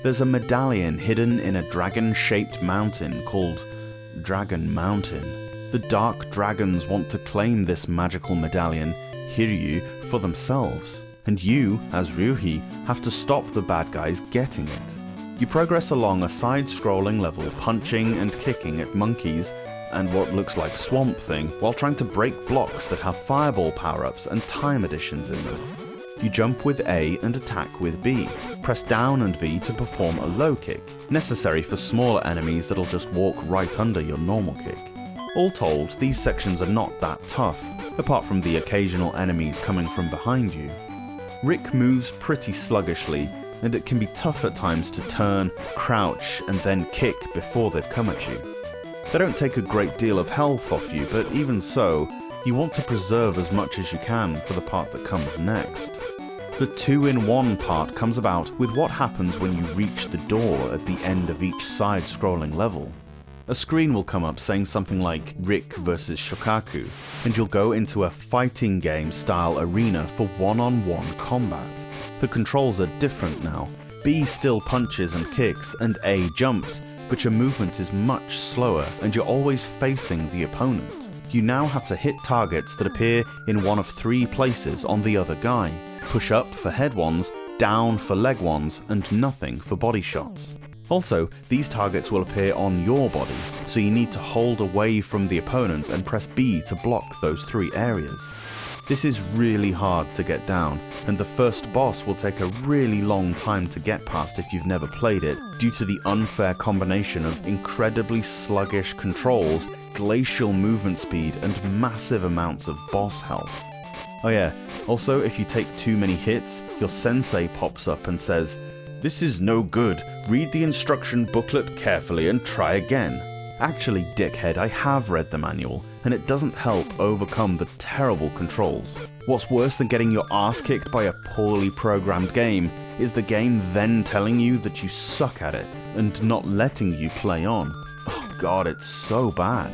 there's a medallion hidden in a dragon-shaped mountain called Dragon Mountain. The dark dragons want to claim this magical medallion, Hiryu, for themselves, and you, as Ryuhi, have to stop the bad guys getting it. You progress along a side-scrolling level, punching and kicking at monkeys and what looks like Swamp Thing, while trying to break blocks that have fireball power-ups and time additions in them. You jump with A and attack with B. Press down and B to perform a low kick, necessary for smaller enemies that'll just walk right under your normal kick. All told, these sections are not that tough, apart from the occasional enemies coming from behind you. Rick moves pretty sluggishly, and it can be tough at times to turn, crouch, and then kick before they've come at you. They don't take a great deal of health off you, but even so, you want to preserve as much as you can for the part that comes next. The 2-in-1 part comes about with what happens when you reach the door at the end of each side-scrolling level. A screen will come up saying something like Rick vs Shokaku, and you'll go into a fighting game style arena for one-on-one combat. The controls are different now. B still punches and kicks, and A jumps, but your movement is much slower and you're always facing the opponent. You now have to hit targets that appear in one of 3 places on the other guy. Push up for head ones, down for leg ones, and nothing for body shots. Also, these targets will appear on your body, so you need to hold away from the opponent and press B to block those 3 areas. This is really hard to get down, and the first boss will take a really long time to get past if you've never played it, due to the unfair combination of incredibly sluggish controls, glacial movement speed, and massive amounts of boss health. Oh yeah, also if you take too many hits, your sensei pops up and says, "This is no good, read the instruction booklet carefully and try again." Actually, dickhead, I have read the manual, and it doesn't help overcome the terrible controls. What's worse than getting your ass kicked by a poorly programmed game is the game then telling you that you suck at it, and not letting you play on. Oh god, it's so bad.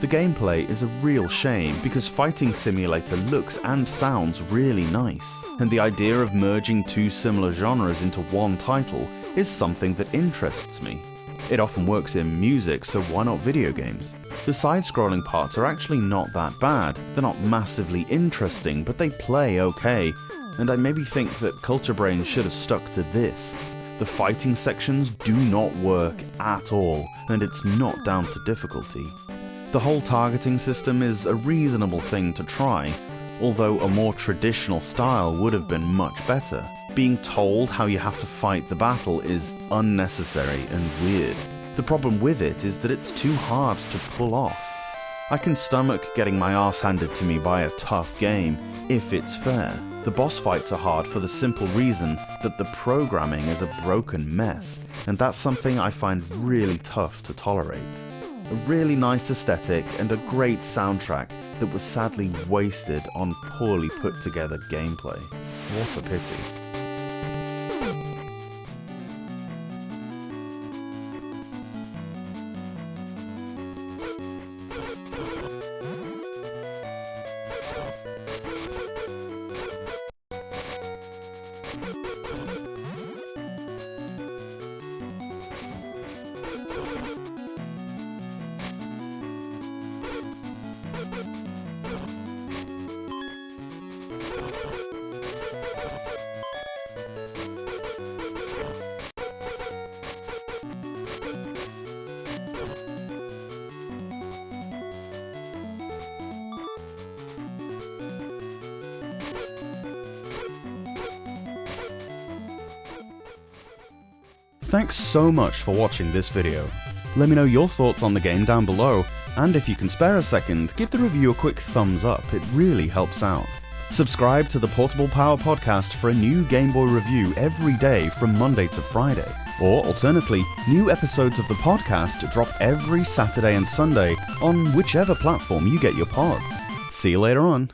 The gameplay is a real shame, because Fighting Simulator looks and sounds really nice, and the idea of merging 2 similar genres into one title is something that interests me. It often works in music, so why not video games? The side-scrolling parts are actually not that bad. They're not massively interesting, but they play okay, and I maybe think that Culture Brain should have stuck to this. The fighting sections do not work at all, and it's not down to difficulty. The whole targeting system is a reasonable thing to try, although a more traditional style would have been much better. Being told how you have to fight the battle is unnecessary and weird. The problem with it is that it's too hard to pull off. I can stomach getting my ass handed to me by a tough game, if it's fair. The boss fights are hard for the simple reason that the programming is a broken mess, and that's something I find really tough to tolerate. A really nice aesthetic and a great soundtrack that was sadly wasted on poorly put together gameplay. What a pity. Thanks so much for watching this video. Let me know your thoughts on the game down below, and if you can spare a second, give the review a quick thumbs up, it really helps out. Subscribe to the Portable Power Podcast for a new Game Boy review every day from Monday to Friday. Or alternately, new episodes of the podcast drop every Saturday and Sunday on whichever platform you get your pods. See you later on.